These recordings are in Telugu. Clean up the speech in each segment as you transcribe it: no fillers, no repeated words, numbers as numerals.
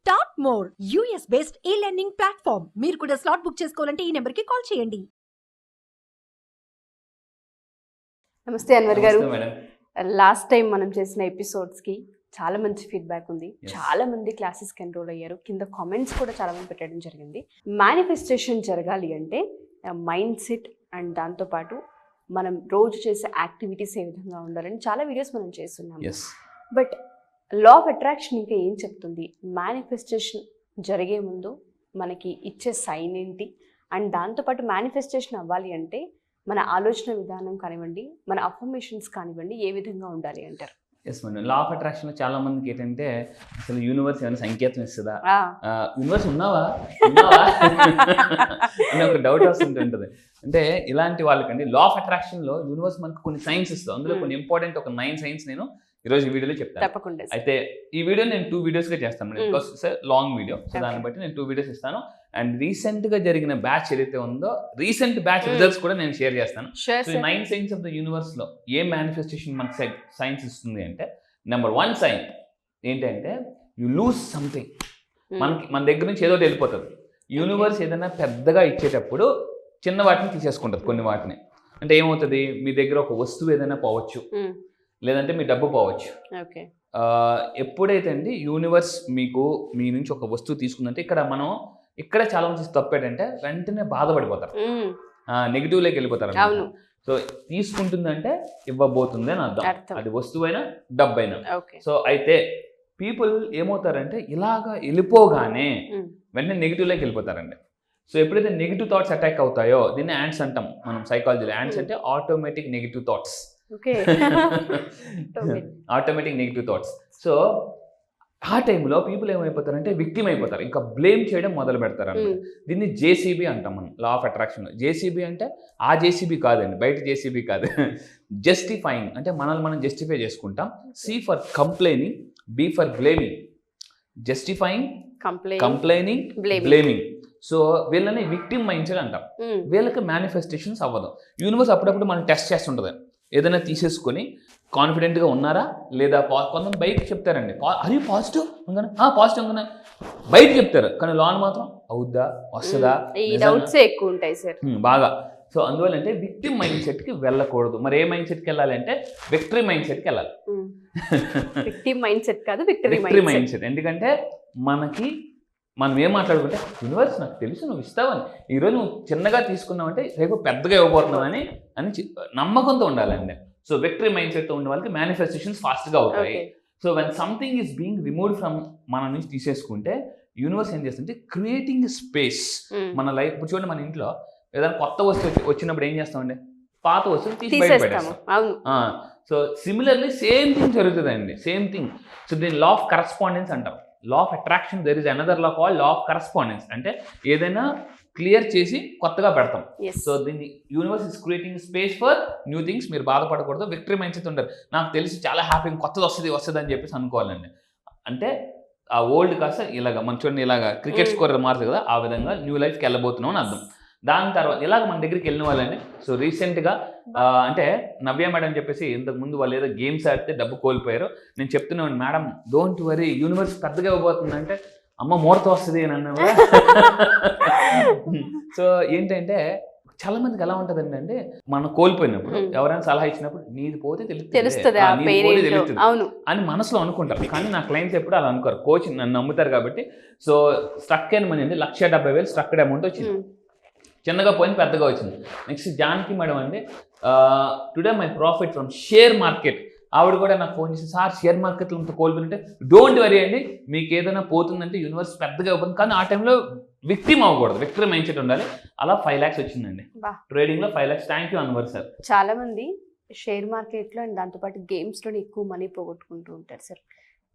స్టార్ట్ మోర్ యూఎస్ బేస్డ్ ఈ లెర్నింగ్ ప్లాట్ఫామ్. మీరు కూడా స్లాట్ బుక్ చేసుకోవాలంటే ఈ నెంబర్కి కాల్ చేయండి. నమస్తే అన్వర్ గారు. మేడం, లాస్ట్ టైం మనం చేసిన ఎపిసోడ్స్కి చాలా మంచి ఫీడ్బ్యాక్ ఉంది. చాలా మంది క్లాసెస్కి ఎన్రోల్ అయ్యారు. కింద కామెంట్స్ కూడా చాలా మంది పెట్టడం జరిగింది. మేనిఫెస్టేషన్ జరగాలి అంటే మైండ్ సెట్ అండ్ దాంతోపాటు మనం రోజు చేసే యాక్టివిటీస్ ఏ విధంగా ఉండాలని చాలా వీడియోస్ మనం చేస్తున్నాం. బట్ లా ఆఫ్ అట్రాక్షన్ ఇంకా ఏం చెప్తుంది? మేనిఫెస్టేషన్ జరిగే ముందు మనకి ఇచ్చే సైన్ ఏంటి? అండ్ దాంతోపాటు మేనిఫెస్టేషన్ అవ్వాలి అంటే మన ఆలోచన విధానం కానివ్వండి, మన అఫర్మేషన్స్ కానివ్వండి, ఏ విధంగా ఉండాలి అంటారు? Yes madam, law of attraction లో చాలా మందికి ఏంటంటే అసలు యూనివర్స్ ఏమైనా సంకేతం ఇస్తుందా, యూనివర్స్ ఉన్నావా అని ఒక డౌట్ వస్తుంటుంది. అంటే ఇలాంటి వాళ్ళకండి లా ఆఫ్ అట్రాక్షన్ లో యూనివర్స్ మనకు కొన్ని సైన్స్ ఇస్తుంది. అందులో కొన్ని ఇంపార్టెంట్ ఒక 9 సైన్స్ నేను ఈరోజు ఈ వీడియోలో చెప్తాను. తప్పకుండా. అయితే ఈ వీడియో నేను 2 వీడియోస్గా చేస్తాను madam, because it's long video. So దాన్ని బట్టి నేను 2 వీడియోస్ ఇస్తాను. అండ్ రీసెంట్ గా జరిగిన బ్యాచ్ ఏదైతే ఉందో రీసెంట్ బ్యాచ్ రిజల్ట్స్ కూడా నేను షేర్ చేస్తాను. So 9 science of the universe లో ఏ మేనిఫెస్టేషన్ మనకు సైన్స్ ఇస్తుంది అంటే, నెంబర్ 1 సైన్ ఏంటంటే యు లూజ్ సంథింగ్. మన దగ్గర నుంచి ఏదో వెళ్ళిపోతుంది. యూనివర్స్ ఏదైనా పెద్దగా ఇచ్చేటప్పుడు చిన్న వాటిని తీసేసుకుంటుంది, కొన్ని వాటిని. అంటే ఏమవుతుంది, మీ దగ్గర ఒక వస్తువు ఏదైనా పోవచ్చు, లేదంటే మీ డబ్బు పోవచ్చు. ఎప్పుడైతే అండి యూనివర్స్ మీ నుంచి ఒక వస్తువు తీసుకుందంటే ఇక్కడ చాలా మంది తప్పేటంటే వెంటనే బాధపడిపోతారు, నెగిటివ్లోకి వెళ్ళిపోతారు. సో తీసుకుంటుందంటే ఇవ్వబోతుంది అని అర్థం, అది వస్తువైనా డబ్బైనా. సో అయితే పీపుల్ ఏమవుతారంటే ఇలాగా వెళ్ళిపోగానే వెంటనే నెగిటివ్లోకి వెళ్ళిపోతారండి. సో ఎప్పుడైతే నెగిటివ్ థాట్స్ అటాక్ అవుతాయో, దీన్ని యాంట్స్ అంటాం మనం సైకాలజీలో. యాంట్స్ అంటే automatic negative thoughts. Automatic negative thoughts. So ఆ టైంలో పీపుల్ ఏమైపోతారంటే విక్టిమ్ అయిపోతారు, ఇంకా బ్లేమ్ చేయడం మొదలు పెడతారు అన్నమాట. దీన్ని జేసీబీ అంటాం మనం లా ఆఫ్ అట్రాక్షన్లో. జేసీబీ అంటే ఆ జేసీబీ కాదండి, బయట జేసీబీ కాదు. జస్టిఫైయింగ్ అంటే మనల్ని మనం జస్టిఫై చేసుకుంటాం. C for complaining, B for blaming. Justifying, complaining, blaming. So వీళ్ళని విక్టిమ్ మైండ్ సెట్ అంటాం. వీళ్ళకి మేనిఫెస్టేషన్స్ అవ్వదు. యూనివర్స్ అప్పుడప్పుడు మనం టెస్ట్ చేస్తుంటుంది. ఏదైనా తీసేసుకొని కాన్ఫిడెంట్గా ఉన్నారా లేదా, కొంతమంది బయట చెప్తారండి, అది పాజిటివ్ ఉందా, పాజిటివ్ ఉందా బయట చెప్తారు, కానీ లోన్ మాత్రం అవుద్దా, వస్తుందా, ఎక్కువ ఉంటాయి సార్ బాగా. సో అందువల్ల అంటే విక్టిమ్ మైండ్ సెట్కి వెళ్ళకూడదు. మరి ఏ మైండ్ సెట్కి వెళ్ళాలి అంటే విక్టరీ మైండ్ సెట్కి వెళ్ళాలి. విక్టిమ్ మైండ్ సెట్ కాదు, విక్టరీ మైండ్ సెట్. ఎందుకంటే మనం ఏం మాట్లాడుకుంటే యూనివర్స్ నాకు తెలుసు నువ్వు ఇస్తావని, ఈరోజు నువ్వు చిన్నగా తీసుకున్నావంటే రేపు పెద్దగా ఇవ్వబోతున్నావని నమ్మకంతో ఉండాలండి. సో విక్టరీ మైండ్ సెట్తో ఉన్న వాళ్ళకి మేనిఫెస్టేషన్స్ ఫాస్ట్గా అవుతాయి. So when something is being removed from మన నుంచి తీసేసుకుంటే యూనివర్స్ ఏం చేస్తుంటే క్రియేటింగ్ స్పేస్ మన లైఫ్. ఇప్పుడు చూడండి, మన ఇంట్లో ఏదైనా కొత్త వస్తువు వచ్చినప్పుడు ఏం చేస్తామండి, పాత వస్తువులు తీసి బయట పెట్టేస్తాం. సో సిమిలర్లీ సేమ్ థింగ్ జరుగుతుందండి, సేమ్ థింగ్. సో దీన్ని లా ఆఫ్ కరస్పాండెన్స్ అంటాం. లా of attraction there is another law called law of correspondence. అంటే ఏదైనా క్లియర్ చేసి కొత్తగా పెడతాం. సో దీన్ని universe is creating space for new things. మీరు బాధపడకూడదు, విక్టరీ మైండ్ సెట్ ఉంటారు. నాకు తెలిసి చాలా హ్యాపీగా కొత్తది వస్తుంది అని చెప్పేసి అనుకోవాలండి. అంటే ఆ ఓల్డ్ కాస్త ఇలాగ మన చూడండి, ఇలాగ క్రికెట్ స్కోర్ మారుతుంది కదా, ఆ విధంగా న్యూ లైఫ్కి వెళ్ళబోతున్నాం అని అర్థం. దాని తర్వాత ఇలాగ మన దగ్గరికి వెళ్ళిన వాళ్ళండి. సో రీసెంట్గా అంటే నవ్య మేడం చెప్పేసి ఇంతకుముందు వాళ్ళు ఏదో గేమ్స్ ఆడితే డబ్బు కోల్పోయారు. నేను చెప్తున్నాను, మేడం డోంట్ వరీ, యూనివర్స్ పెద్దగా ఇవ్వబోతుందంటే అమ్మ మూడతో వస్తుంది అని అన్నా. సో ఏంటంటే చాలా మందికి ఎలా ఉంటుందండి అంటే, మనం కోల్పోయినప్పుడు ఎవరైనా సలహా ఇచ్చినప్పుడు నీది పోతే తెలుస్తుంది అని మనసులో అనుకుంటారు. కానీ నా క్లయింట్స్ ఎప్పుడు అలా అనుకోరు, కోచ్ నన్ను నమ్ముతారు కాబట్టి. సో స్ట్రక్ అయిన మనీ అండి 1,70,000 స్ట్రక్డ్ అమౌంట్ వచ్చింది. చిన్నగా పోయింది, పెద్దగా వచ్చింది. నెక్స్ట్ జానకి మేడం అండి, today my profit from share market. ఆవిడ కూడా నాకు ఫోన్ చేసి, సార్ షేర్ మార్కెట్లో ఇంత కోల్పోయింటే డోంట్ వరీ అండి, మీకు ఏదైనా పోతుందంటే యూనివర్స్ పెద్దగా ఇవ్వదు, కానీ ఆ టైంలో విక్టిమ్ అవ్వకూడదు, విక్టరీ మైండ్ సెట్ ఉండాలి. అలా 5 lakhs వచ్చిందండి ట్రేడింగ్ లో. 5 lakhs. Thank you Anwar sir. చాలా మంది షేర్ మార్కెట్లో అండ్ దాంతోపాటు గేమ్స్లో ఎక్కువ మనీ పోగొట్టుకుంటూ ఉంటారు సార్.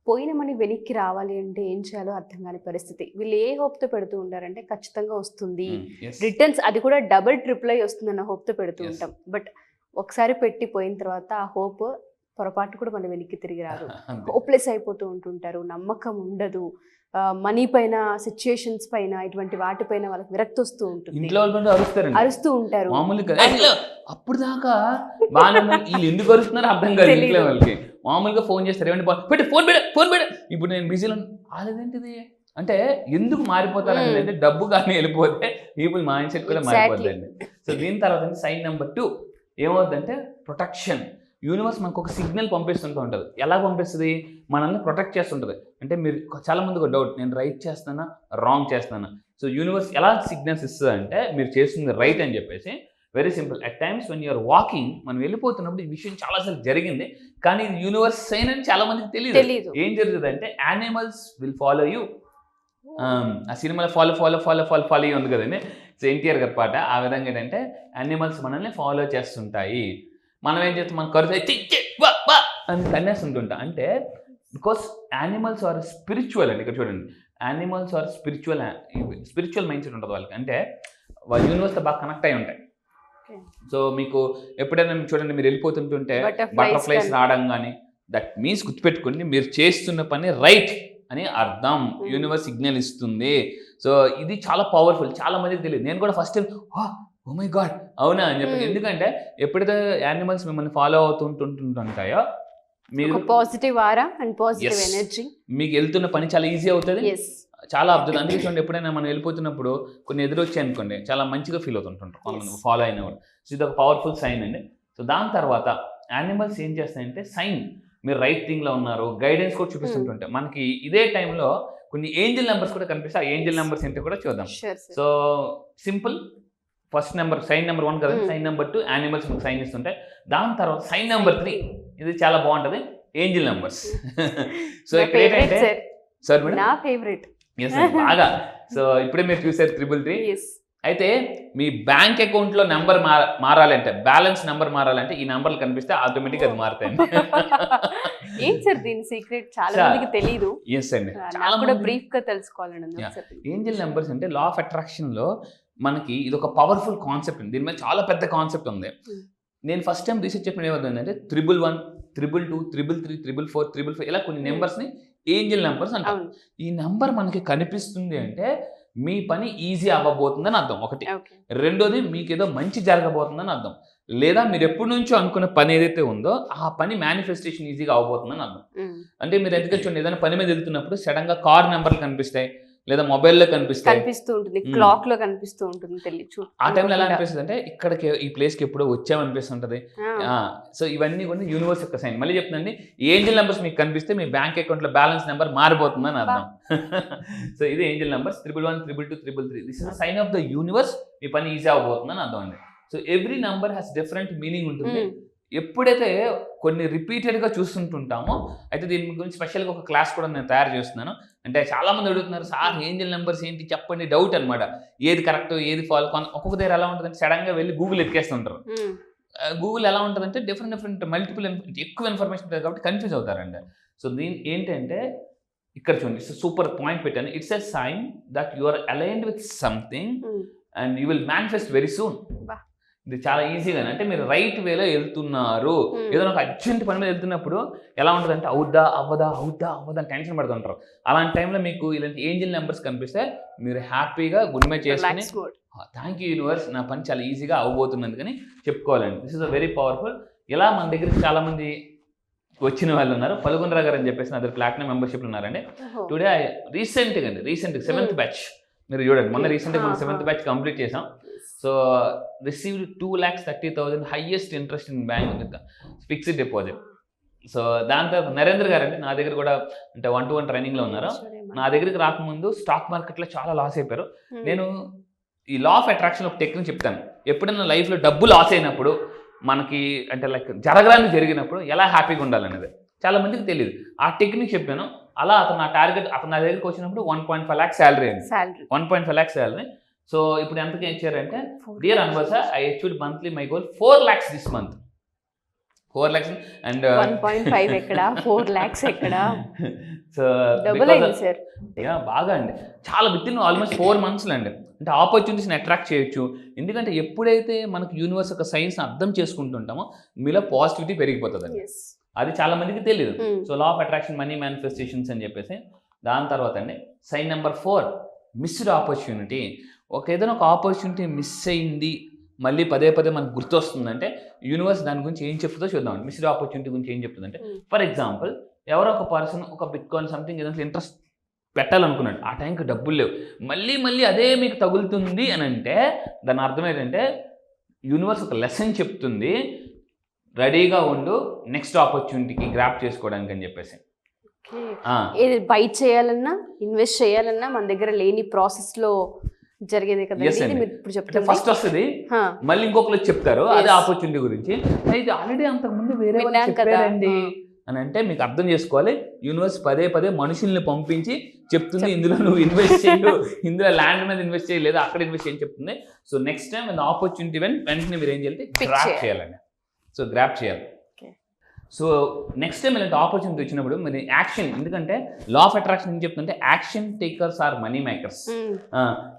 పోయిన మనీ వెనక్కి రావాలి అంటే ఏం చేయాలో అర్థం కాని పరిస్థితి. వీళ్ళు ఏ హోప్తో పెడుతూ ఉంటారంటే ఖచ్చితంగా వస్తుంది రిటర్న్స్, అది కూడా డబుల్ ట్రిపుల్ అయి వస్తుందన్న హోప్తో పెడుతూ ఉంటాం. బట్ ఒకసారి పెట్టి పోయిన తర్వాత ఆ హోప్ పొరపాటు కూడా మన వెనక్కి తిరిగి రాదు. హోప్లెస్ అయిపోతూ ఉంటుంటారు, నమ్మకం ఉండదు, మనీ పైన, సిచ్యుయేషన్స్ పైన, ఇటువంటి వాటిపైన వాళ్ళకి విరక్తి వస్తూ ఉంటుంది, అరుస్తూ ఉంటారు. అప్పుడు దాకా వీళ్ళు ఎందుకు అరుస్తున్నారో అర్థం కాదు ఇంట్లో వాళ్ళకి. మామూలుగా ఫోన్ చేస్తారు, ఏమంటే ఫోన్ పెట్టు. ఇప్పుడు నేను బిజీలో, అదేంటిది అంటే ఎందుకు మారిపోతారు అంటే డబ్బు కానీ వెళ్ళిపోతే పీపుల్ మైండ్ సెట్ కూడా మారిపోతుందండి. సో దీని తర్వాత సైన్ నెంబర్ 2 ఏమవుతుందంటే ప్రొటెక్షన్. యూనివర్స్ మనకు ఒక సిగ్నల్ పంపిస్తుంటూ ఉంటుంది. ఎలా పంపిస్తుంది? మనల్ని ప్రొటెక్ట్ చేస్తుంటుంది. అంటే మీరు చాలా మందికి ఒక డౌట్, నేను రైట్ చేస్తానా రాంగ్ చేస్తానా? సో యూనివర్స్ ఎలా సిగ్నల్స్ ఇస్తుంది అంటే మీరు చేస్తుంది రైట్ అని చెప్పేసి. Very simple. At times when you're walking, మనం వెళ్ళిపోతున్నప్పుడు ఈ విషయం చాలాసార్లు జరిగింది, కానీ ఇది యూనివర్స్ సైన్ అని చాలా మందికి తెలియదు. ఏం జరుగుతుంది అంటే యానిమల్స్ విల్ ఫాలో యూ. ఆ సినిమాలో ఫాలో ఉంది కదండి, సో ఎన్టీఆర్ గారి పాట. ఆ విధంగా ఏంటంటే యానిమల్స్ మనల్ని ఫాలో చేస్తుంటాయి. మనం ఏం చేస్తాం, మన కరువు అని కన్నేస్తుంటుంటాం. అంటే బికాస్ యానిమల్స్ ఆర్ స్పిరిచువల్ అండి. ఇక్కడ చూడండి, animals are spiritual mindset ఉంటుంది వాళ్ళకి. అంటే వాళ్ళ యూనివర్స్తో బాగా కనెక్ట్ అయి ఉంటాయి. సో మీకు ఎప్పుడైనా చూడండి, మీరు వెళ్ళిపోతుంటుంటే బటర్ఫ్లైస్ రావడం కానీ, దట్ మీన్స్ గుర్తుపెట్టుకోండి, మీరు చేస్తున్న పని రైట్ అని అర్థం. యూనివర్స్ సిగ్నల్ ఇస్తుంది. సో ఇది చాలా పవర్ఫుల్. చాలా మందికి తెలియదు. నేను కూడా first time oh my god అవునా అని చెప్పి. ఎందుకంటే ఎప్పుడైతే యానిమల్స్ మిమ్మల్ని ఫాలో అవుతుంటుంటాయో మీకు positive aura and positive energy, మీకు వెళ్తున్న పని చాలా ఈజీ అవుతుంది. చాలా అద్భుతం. అందుకే చూడండి, ఎప్పుడైనా మనం వెళ్ళిపోతున్నప్పుడు కొన్ని ఎదురొచ్చాయి అనుకోండి, చాలా మంచిగా ఫీల్ అవుతుంటుంటారు కొంతమంది ఫాలో అయిన వాళ్ళు. సో ఇది ఒక పవర్ఫుల్ సైన్ అండి. సో దాని తర్వాత యానిమల్స్ ఏం చేస్తాయంటే సైన్, మీరు రైట్ థింగ్లో ఉన్నారు, గైడెన్స్ కూడా చూపిస్తుంటుంటాయి. మనకి ఇదే టైంలో కొన్ని ఏంజల్ నెంబర్స్ కూడా కనిపిస్తాయి. ఆ ఏంజల్ నెంబర్స్ ఏంటో కూడా చూద్దాం. So simple. First number sign number 1 కదండి, సైన్ నెంబర్ 2 యానిమల్స్ మనకు సైన్ ఇస్తుంటాయి. దాని తర్వాత సైన్ నెంబర్ 3, ఇది చాలా బాగుంటుంది, ఏంజల్ నెంబర్స్. సో ఇక్కడ ఏంటంటే సార్ మేడం నా ఫేవరెట్ బాగా. సో ఇప్పుడే మీరు చూసారు 333. అయితే మీ బ్యాంక్ అకౌంట్ లో నెంబర్ మారాలంటే, బ్యాలెన్స్ నెంబర్ మారాలంటే ఈ నెంబర్లు కనిపిస్తే ఆటోమేటిక్ అది మారుతాయండి. ఏం సార్ దీని సీక్రెట్? చాలా మందికి తెలియదు. ఎస్ అండి, చాలా కూడా బ్రీఫ్ గా తెలుసుకోవాలండి. ఏంజల్ నెంబర్స్ అంటే లా ఆఫ్ అట్రాక్షన్ లో మనకి ఇది ఒక పవర్ఫుల్ కాన్సెప్ట్ ఉంది. దీని మీద చాలా పెద్ద కాన్సెప్ట్ ఉంది. నేను ఫస్ట్ టైం రీసెర్చ్ చెప్పిన ఏమవుతుందంటే 111, 222, 333, 444, 355 ఇలా కొన్ని నెంబర్స్ ని ఏంజల్ నెంబర్స్ అంటాం. ఈ నెంబర్ మనకి కనిపిస్తుంది అంటే మీ పని ఈజీ అవ్వబోతుందని అర్థం ఒకటి. రెండోది మీకు ఏదో మంచి జరగబోతుందని అర్థం. లేదా మీరు ఎప్పటి నుంచో అనుకున్న పని ఏదైతే ఉందో ఆ పని మేనిఫెస్టేషన్ ఈజీగా అవబోతుందని అర్థం. అంటే మీరు ఎందుకంటే చూడండి, ఏదైనా పని మీద వెళ్తున్నప్పుడు సడన్ గా కార్ నెంబర్లు కనిపిస్తాయి, లేదా మొబైల్లో కనిపిస్తూ ఉంటుంది, క్లాక్ లో కనిపిస్తూ ఉంటుంది. తెలియచ్చు ఆ టైంలో ఎలా అనిపిస్తుంది అంటే ఇక్కడికి ఈ ప్లేస్ కి ఎప్పుడో వచ్చామనిపిస్తుంటది. సో ఇవన్నీ కూడా యూనివర్స్ యొక్క సైన్. మళ్ళీ చెప్తుందండి, ఏంజల్ నెంబర్స్ మీకు కనిపిస్తే మీ బ్యాంక్ అకౌంట్ లో బ్యాలెన్స్ నెంబర్ మారిపోతుందని అర్థం. సో ఇది angel numbers 111, 322, 333. This is sign of the universe. మీ పని ఈజీ అవబోతుందని అర్థం అండి. So every number has different meaning ఉంటుంది. ఎప్పుడైతే కొన్ని రిపీటెడ్గా చూస్తుంటుంటామో, అయితే దీని గురించి స్పెషల్గా ఒక క్లాస్ కూడా నేను తయారు చేస్తున్నాను. అంటే చాలా మంది అడుగుతున్నారు, సార్ ఏంజల్ నెంబర్స్ ఏంటి చెప్పండి, డౌట్ అనమాట. ఏది కరెక్ట్ ఏది ఫాలో. ఒక్కొక్క దగ్గర ఎలా ఉంటుందంటే సడన్గా వెళ్ళి గూగుల్ ఎక్కేస్తుంటారు. గూగుల్ ఎలా ఉంటుందంటే డిఫరెంట్ మల్టిపుల్ ఎక్కువ ఇన్ఫర్మేషన్ ఉంటుంది కాబట్టి కన్ఫ్యూజ్ అవుతారండి. సో దీని ఏంటంటే ఇక్కడ చూడండి, సూపర్ పాయింట్ పెట్టాను. It's a sign that you are aligned with something and you will manifest very soon. ఇది చాలా ఈజీగా, అంటే మీరు రైట్ వేలో వెళ్తున్నారు. ఏదైనా ఒక అర్జెంట్ పని మీద వెళ్తున్నప్పుడు ఎలా ఉంటుంది అంటే అవుద్దా అవ్వదా అని టెన్షన్ పడుతుంటారు. అలాంటి టైంలో మీకు ఇలాంటి ఏంజల్ నెంబర్స్ కనిపిస్తే మీరు హ్యాపీగా గుడ్ బై చేసుకుని థ్యాంక్ యూ యూనివర్స్, నా పని చాలా ఈజీగా అవ్వబోతున్నది కానీ చెప్పుకోవాలండి. This is a very powerful. ఇలా మన దగ్గరికి చాలా మంది వచ్చిన వాళ్ళు ఉన్నారు. పలుగుండ్రా గారు అని చెప్పేసి నా దగ్గర ప్లాటినం మెంబర్షిప్లు ఉన్నారండి. టుడే రీసెంట్ 7th బ్యాచ్ మీరు చూడండి, మొన్న రీసెంట్గా మనం 7th బ్యాచ్ కంప్లీట్ చేసాం. So received 2,30,000 highest interest in bank with fixed deposit. So దాని తర్వాత నరేంద్ర గారు అండి నా దగ్గర కూడా అంటే 1-to-1 ట్రైనింగ్లో ఉన్నారు. నా దగ్గరికి రాకముందు స్టాక్ మార్కెట్లో చాలా లాస్ అయిపోయారు. నేను ఈ లా ఆఫ్ అట్రాక్షన్ ఒక టెక్నిక్ చెప్తాను. ఎప్పుడైనా లైఫ్లో డబ్బు లాస్ అయినప్పుడు మనకి అంటే లైక్ జరగడానికి జరిగినప్పుడు ఎలా హ్యాపీగా ఉండాలనేది చాలా మందికి తెలియదు. ఆ టెక్నిక్ చెప్పాను. అలా అతను నా టార్గెట్, అతను నా దగ్గరికి వచ్చినప్పుడు 1.5 lakhs శాలరీ అండి. 1.5 lakhs శాలరీ. సో ఇప్పుడు ఎంతకి ఇచ్చారంటే, dear universe I achieved monthly my goal 4 lakhs this month. 4 lakhs and 1.5 ఎక్కడ 4 lakhs ఎక్కడ. సో బాగా అండి, చాలా విత్ ఇన్ ఆల్మోస్ట్ 4 months అండి. అంటే ఆపర్చునిటీస్ని అట్రాక్ట్ చేయొచ్చు. ఎందుకంటే ఎప్పుడైతే మనకు యూనివర్స్ యొక్క సైన్స్ని అర్థం చేసుకుంటుంటామో మీలో పాజిటివిటీ పెరిగిపోతుందండి. అది చాలా మందికి తెలియదు. So law of attraction, money manifestations అని చెప్పేసి. దాని తర్వాత అండి సైన్ నెంబర్ 4, మిస్డ్ ఆపర్చునిటీ. ఏదైనా ఒక ఆపర్చునిటీ మిస్ అయింది, మళ్ళీ పదే మనకు గుర్తొస్తుందంటే యూనివర్స్ దాని గురించి ఏం చెప్తుందో చూద్దామండి. మిస్డ్ ఆపర్చునిటీ గురించి ఏం చెప్తుందంటే, ఫర్ ఎగ్జాంపుల్ ఎవరో ఒక పర్సన్ ఒక బిట్కాయిన్ సంథింగ్ ఏదైనా ఇంట్రెస్ట్ పెట్టాలనుకున్నాడు, ఆ టైంకి డబ్బులు లేవు, మళ్ళీ అదే మీకు తగులుతుంది అని అంటే దాని అర్థం ఏంటంటే యూనివర్స్ ఒక లెసన్ చెప్తుంది, రెడీగా ఉండు నెక్స్ట్ ఆపర్చునిటీకి గ్రాప్ చేసుకోవడానికి అని చెప్పేసి. ఏది బై చేయాలన్నా ఇన్వెస్ట్ చేయాలన్నా మన దగ్గర లేని ప్రాసెస్ లో జరిగేది కదా మీరు ఇప్పుడు చెప్తే ఫస్ట్ వస్తుంది, మళ్ళీ ఇంకొకరు చెప్తారు అదే ఆపర్చునిటీ గురించి, అయితే ఆల్రెడీ అంతకుముందు వేరే వాళ్ళు చెప్పారండి అని అంటే మీకు అర్థం చేసుకోవాలి, యూనివర్స్ పదే మనుషుల్ని పంపించి చెప్తుంది ఇందులో నువ్వు ఇన్వెస్ట్ చేయు, ఇందులో ల్యాండ్ మీద ఇన్వెస్ట్ చేయ, లేదా అక్కడ ఇన్వెస్ట్ చేయని చెప్తుంది. సో నెక్స్ట్ టైం ఆపర్చునిటీ వెంటనే మీరు ఏం చేయాలి, గ్రాప్ చేయాలండి. సో గ్రాప్ చేయాలి. సో నెక్స్ట్ టైం ఇలాంటి ఆపర్చునిటీ వచ్చినప్పుడు మీరు యాక్షన్, ఎందుకంటే లా ఆఫ్ అట్రాక్షన్ ఏం చెప్తుంటే action takers are money makers.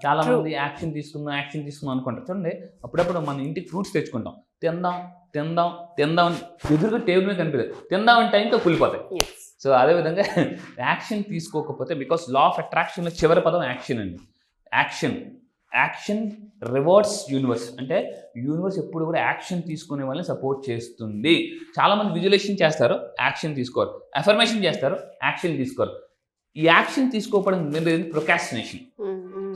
చాలా మంది యాక్షన్ తీసుకుందాం అనుకుంటారు. చూడండి, అప్పుడప్పుడు మన ఇంటికి ఫ్రూట్స్ తెచ్చుకుంటాం, తిందాం ఎదురుగా టేబుల్ మీద కనిపిస్తుంది, తిందాం అంటే టైంతో కూలిపోతాయి. సో అదేవిధంగా యాక్షన్ తీసుకోకపోతే, బికాస్ లా ఆఫ్ అట్రాక్షన్లో చివరి పదం యాక్షన్ అండి. యాక్షన్ రివార్డ్స్ యూనివర్స్, అంటే యూనివర్స్ ఎప్పుడు కూడా యాక్షన్ తీసుకునే వాళ్ళని సపోర్ట్ చేస్తుంది. చాలామంది విజువలైజేషన్ చేస్తారు, యాక్షన్ తీసుకోరు, అఫర్మేషన్ చేస్తారు, యాక్షన్ తీసుకోరు. ఈ యాక్షన్ తీసుకోవడం ప్రొకాస్టినేషన్.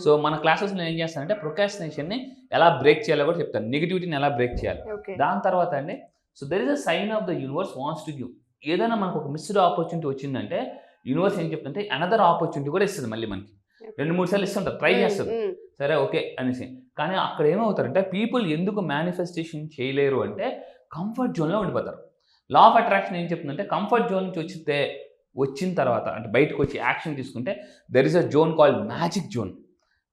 సో మన క్లాసెస్లో ఏం చేస్తానంటే ప్రొకాస్టినేషన్ని ఎలా బ్రేక్ చేయాలో కూడా చెప్తాను, నెగిటివిటీని ఎలా బ్రేక్ చేయాలి. దాని తర్వాత అండి, so there is a sign of the universe wants to give. ఏదైనా మనకు ఒక మిస్డ్ ఆపర్చునిటీ వచ్చిందంటే యూనివర్స్ ఏం చెప్తుంటే అనదర్ ఆపర్చునిటీ కూడా ఇస్తుంది, మళ్ళీ మనకి 2-3 సార్లు ఇస్తుంటారు, ట్రై చేస్తుంది, సరే ఓకే అనేసి. కానీ అక్కడ ఏమవుతారంటే పీపుల్ ఎందుకు మేనిఫెస్టేషన్ చేయలేరు అంటే కంఫర్ట్ జోన్లో ఉండిపోతారు. లా ఆఫ్ అట్రాక్షన్ ఏం చెప్తుందంటే కంఫర్ట్ జోన్ నుంచి వచ్చిన తర్వాత అంటే బయటకు వచ్చి యాక్షన్ తీసుకుంటే there is a zone called magic zone.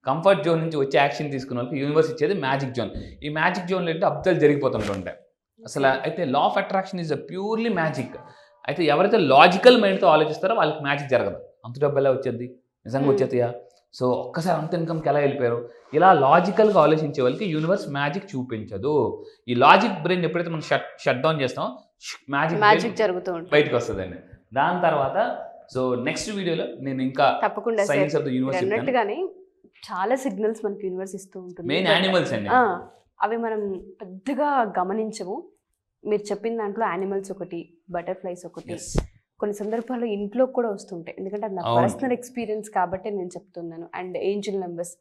Comfort zone నుంచి వచ్చి యాక్షన్ తీసుకున్న వాళ్ళకి యూనివర్స్ ఇచ్చేది మ్యాజిక్ జోన్. ఈ మ్యాజిక్ జోన్లో ఏంటంటే అబ్జర్వ్ జరిగిపోతుంటాయి అసలు. అయితే లా of attraction is a purely magic. అయితే ఎవరైతే లాజికల్ మైండ్తో ఆలోచిస్తారో వాళ్ళకి మ్యాజిక్ జరగదు. అంత డబ్బు ఎలా వచ్చేది, నిజంగా వచ్చేదియా, సో ఒక్కసారి అంత ఇన్కమ్కి ఎలా వెళ్ళిపోయారు, ఇలా లాజికల్గా ఆలోచించే వాళ్ళకి యూనివర్స్ మ్యాజిక్ చూపించదు. ఈ లాజిక్ బ్రెయిన్ ఎప్పుడైతే మనం షట్ డౌన్ చేస్తామో మ్యాజిక్ జరుగుతూ ఉంటుంది, బయటకు వస్తుందండి. దాని తర్వాత సో నెక్స్ట్ వీడియోలో నేను ఇంకా తప్పకుండా సైన్స్ ఆఫ్ ద యూనివర్స్ అన్నట్టుగానే చాలా సిగ్నల్స్ మనకి యూనివర్స్ ఇస్తూ ఉంటుంది. మెయిన్ యానిమల్స్ అండి, అవి మనం పెద్దగా గమనించము. మీరు చెప్పిన దాంట్లో యానిమల్స్ ఒకటి, బటర్ఫ్లైస్ ఒకటి, కొన్ని సందర్భాల్లో ఇంట్లో కూడా వస్తుంటాయి. ఎందుకంటే అది నా పర్సనల్ ఎక్స్పీరియన్స్ కాబట్టి నేను చెప్తున్నాను. అండ్ ఏంజల్ నెంబర్స్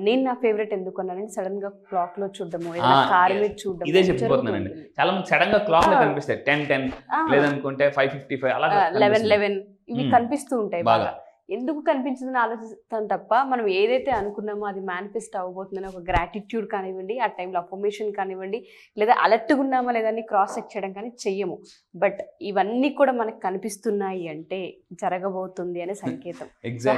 నేను నా ఫేవరెట్ ఎందుకు అన్నానంటే సడన్ గా క్లాక్ లో చూడడము, కార్ మీద చూడడం, ఇదే చెప్తున్నానండి. చాలా మంది సడన్ గా క్లాక్ లో కనిపిస్తాయి 10:10 లేదనుకుంటే 5:55 అలా 11:11 ఇవి కనిపిస్తూ ఉంటాయి బాగా. ఎందుకు కనిపించిందని ఆలోచిస్తాం తప్ప మనం ఏదైతే అనుకున్నామో అది మేనిఫెస్ట్ అవ్వబోతుందని ఒక గ్రాటిట్యూడ్ కానివ్వండి, ఆ టైంలో అఫర్మేషన్ కానివ్వండి, లేదా అలర్ట్గా ఉన్నామా లేదని క్రాస్ చెక్ చేయడం కానీ చెయ్యము. బట్ ఇవన్నీ కూడా మనకు కనిపిస్తున్నాయి అంటే జరగబోతుంది అనే సంకేతం.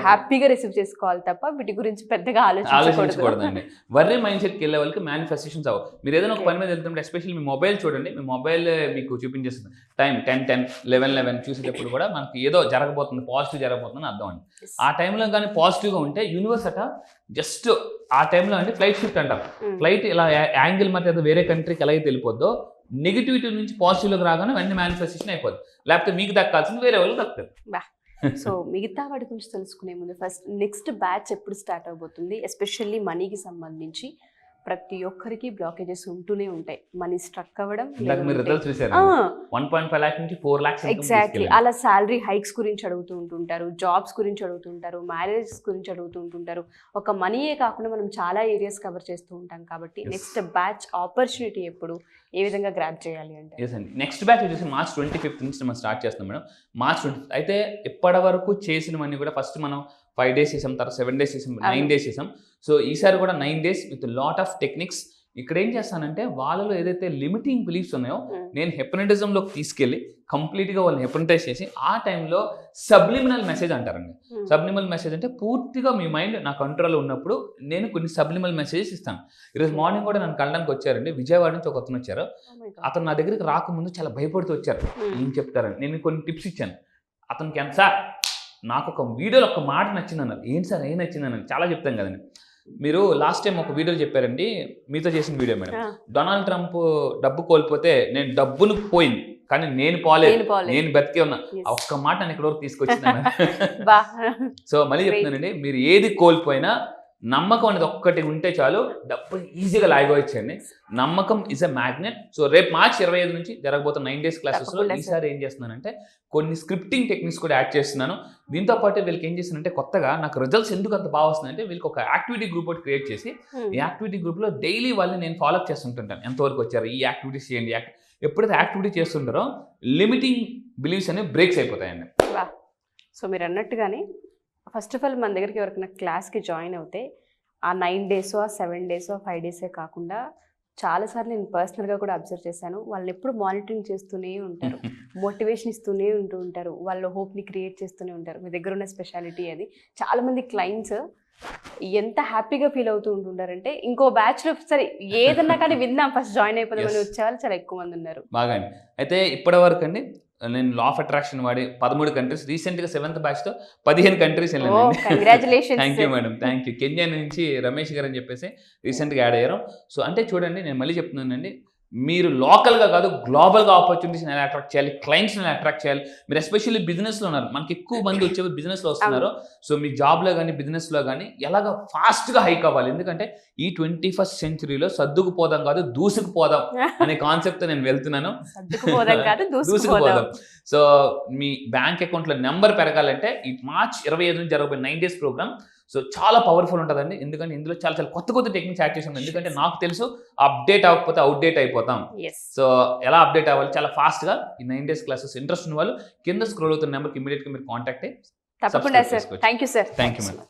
హ్యాపీగా రిసీవ్ చేసుకోవాలి తప్ప వీటి గురించి పెద్దగా ఆలోచించకూడదండి. వర్రీ మైండ్ సెట్కి వెళ్ళే వాళ్ళకి మేనిఫెస్టేషన్స్ అవ్వవు. మీరు ఏదైనా ఒక పని మీద వెళ్తుంటే ఎస్పెషల్లీ మీ మొబైల్ చూడండి, మీ మొబైల్ మీకు చూపించేస్తుంది టైం 10:10 11:11 చూసేటప్పుడు కూడా మనకి ఏదో జరగబోతుంది, పాజిటివ్ జరగబోతుందని అర్థం అండి. ఆ టైంలో కానీ పాజిటివ్గా ఉంటే యూనివర్స్ అట జస్ట్ ఆ టైంలో అంటే ఫ్లైట్ షిఫ్ట్ అంటారు. ఫ్లైట్ ఇలా యాంగిల్ మధ్య వేరే కంట్రీకి ఎలా అయితే వెళ్ళిపోద్దో నెగిటివిటీ నుంచి పాజిటివ్లోకి రాగానే వెంటనే మేనిఫెస్టేషన్ అయిపోద్ది. లేకపోతే మీకు దక్కాల్సింది వేరే వాళ్ళు దక్కుతుంది. సో మిగతా వాటి గురించి తెలుసుకునే ముందు ఫస్ట్ నెక్స్ట్ బ్యాచ్ ఎప్పుడు స్టార్ట్ అవబోతుంది? ఎస్పెషల్లీ మనీకి సంబంధించి ప్రతి ఒక్కరికి బ్లాకేజెస్ ఉంటూనే ఉంటాయి. మనీ స్ట్రక్ అవ్వడం, ఎగ్జాక్ట్లీ అలా శాలరీ హైక్స్ గురించి అడుగుతూ ఉంటుంటారు, జాబ్స్ గురించి అడుగుతుంటారు, మ్యారేజెస్ గురించి అడుగుతూ ఉంటుంటారు. ఒక మనీయే కాకుండా మనం చాలా ఏరియాస్ కవర్ చేస్తూ ఉంటాం. కాబట్టి నెక్స్ట్ బ్యాచ్ ఆపర్చునిటీ ఎప్పుడు, ఏ విధంగా గ్రాబ్ చేయాలి అంటే? నెక్స్ట్ బ్యాచ్ వచ్చేసి March 25th నుంచి మనం స్టార్ట్ చేస్తాం మేడం. March 20th అయితే ఇప్పటి వరకు చేసినవన్నీ కూడా ఫస్ట్ మనం 5 days చేసాం, తర్వాత 7 days చేసాం, 9 days చేసాం. సో ఈసారి కూడా 9 days with lot of techniques. ఇక్కడ ఏం చేస్తానంటే వాళ్ళలో ఏదైతే లిమిటింగ్ బిలీఫ్స్ ఉన్నాయో నేను హెప్నటిజంలోకి తీసుకెళ్ళి కంప్లీట్గా వాళ్ళని హెప్నటైజ్ చేసి ఆ టైంలో సబ్లిమినల్ మెసేజ్ అంటారండి. సబ్లిమినల్ మెసేజ్ అంటే పూర్తిగా మీ మైండ్ నా కంట్రోల్లో ఉన్నప్పుడు నేను కొన్ని సబ్లిమినల్ మెసేజెస్ ఇస్తాను. ఈరోజు మార్నింగ్ కూడా నన్ను కలడానికి వచ్చారండి, విజయవాడ నుంచి ఒక అతను వచ్చారు. అతను నా దగ్గరికి రాకముందు చాలా భయపడుతూ వచ్చారు. ఏం చెప్తారని నేను కొన్ని టిప్స్ ఇచ్చాను. అతనికి ఎంత సార్ నాకు ఒక వీడియోలో ఒక మాట నచ్చింది అన్నారు. ఏంటి సార్ ఏం నచ్చింది అన్నారు? చాలా చెప్తాను కదండి. మీరు లాస్ట్ టైం ఒక వీడియోలో చెప్పారండి, మీతో చేసిన వీడియో మేడం, డొనాల్డ్ ట్రంప్ డబ్బు కోల్పోతే నేను డబ్బును పోయింది కానీ నేను పోలేదు, నేను బతికే ఉన్నా. ఒక్క మాట నేను ఇక్కడ వరకు తీసుకొచ్చింది. సో మళ్ళీ చెప్తున్నానండి, మీరు ఏది కోల్పోయినా నమ్మకం అనేది ఒక్కటి ఉంటే చాలు, డబ్బులు ఈజీగా లాగవచ్చండి. నమ్మకం ఇస్ ఎ మ్యాగ్నెట్. సో రేపు మార్చి 25 నుంచి జరగబోతున్న 9 days క్లాసెస్లో తప్పకుండా ఈసారి ఏం చేస్తున్నానంటే కొన్ని స్క్రిప్టింగ్ టెక్నిక్స్ కూడా యాడ్ చేస్తున్నాను. దీంతో పాటు వీళ్ళకి ఏం చేస్తున్నానంటే కొత్తగా నాకు రిజల్ట్స్ ఎందుకు అంత బాగా వస్తుందంటే వీళ్ళకి ఒక యాక్టివిటీ గ్రూప్ ఒకటి క్రియేట్ చేసి ఈ యాక్టివిటీ గ్రూప్లో డైలీ వాళ్ళని నేను ఫాలో అప్ చేస్తుంటాను. ఎంతవరకు వచ్చారు, ఈ యాక్టివిటీస్ చేయండి. ఎప్పుడైతే యాక్టివిటీ చేస్తుంటారో లిమిటింగ్ బిలీవ్స్ అనేవి బ్రేక్స్ అయిపోతాయండి. సో మీరు అన్నట్టుగానే ఫస్ట్ ఆఫ్ ఆల్ మన దగ్గరికి ఎవరికైనా క్లాస్కి జాయిన్ అవుతే ఆ 9 days, ఆ 7 days, 5 days కాకుండా చాలాసార్లు నేను పర్సనల్గా కూడా అబ్జర్వ్ చేశాను. వాళ్ళని ఎప్పుడు మానిటరింగ్ చేస్తూనే ఉంటారు, మోటివేషన్ ఇస్తూనే ఉంటారు, వాళ్ళ హోప్ని క్రియేట్ చేస్తూనే ఉంటారు. మీ దగ్గర ఉన్న స్పెషాలిటీ అది. చాలామంది క్లయింట్స్ ఎంత హ్యాపీగా ఫీల్ అవుతూ ఉంటుంటారంటే ఇంకో బ్యాచ్లో సరే ఏదన్నా కానీ విందాం ఫస్ట్ జాయిన్ అయిపోదామని వచ్చేవాళ్ళు చాలా ఎక్కువ మంది ఉన్నారు. బాగా అండి. అయితే ఇప్పటి వరకు అండి నేను లా ఆఫ్ అట్రాక్షన్ వాడి 13 కంట్రీస్, రీసెంట్గా 7th batchతో 15 కంట్రీస్ వెళ్ళాను. Congratulations. Thank you madam, thank you. Kenya నుంచి రమేష్ గారు అని చెప్పేసి రీసెంట్గా యాడ్ అయ్యారు. సో అంటే చూడండి, నేను మళ్ళీ చెప్తున్నానండి, మీరు లోకల్గా కాదు గ్లోబల్గా ఆపర్చునిటీస్ని ఎలా అట్రాక్ట్ చేయాలి, క్లయింట్స్ని ఎలా అట్రాక్ట్ చేయాలి. మీరు ఎస్పెషల్లీ బిజినెస్లో ఉన్నారు, మనకి ఎక్కువ మంది వచ్చే బిజినెస్లో వస్తున్నారు. సో మీ జాబ్లో కానీ బిజినెస్లో కానీ ఎలాగ ఫాస్ట్గా హైక్ అవ్వాలి. ఎందుకంటే ఈ 21st centuryలో సర్దుకుపోదాం కాదు దూసుకుపోదాం అనే కాన్సెప్ట్తో నేను వెళ్తున్నాను. దూసుకుపోదాం. సో మీ బ్యాంక్ అకౌంట్లో నెంబర్ పెరగాలంటే ఈ మార్చ్ 25 నుంచి జరగబోయే 9 days ప్రోగ్రామ్ సో చాలా పవర్ఫుల్ ఉంటుందండి. ఎందుకంటే ఇందులో చాలా చాలా కొత్త టెక్నిక్స్ యాడ్ చేసి ఉంది. ఎందుకంటే నాకు తెలుసు అప్డేట్ అవ్వకపోతే అవుట్డేట్ అయిపోతాం. సో ఎలా అప్డేట్ అవ్వాలి చాలా ఫాస్ట్గా ఈ 9 days క్లాసెస్ ఇంట్రెస్ట్ ఉన్న వాళ్ళు కింద స్క్రోల్ అవుతున్న నెంబర్కి ఇమీడియట్గా మీరు కాంటాక్ట్ అయ్యి తప్పకుండా sir. Thank you sir. Thank you madam.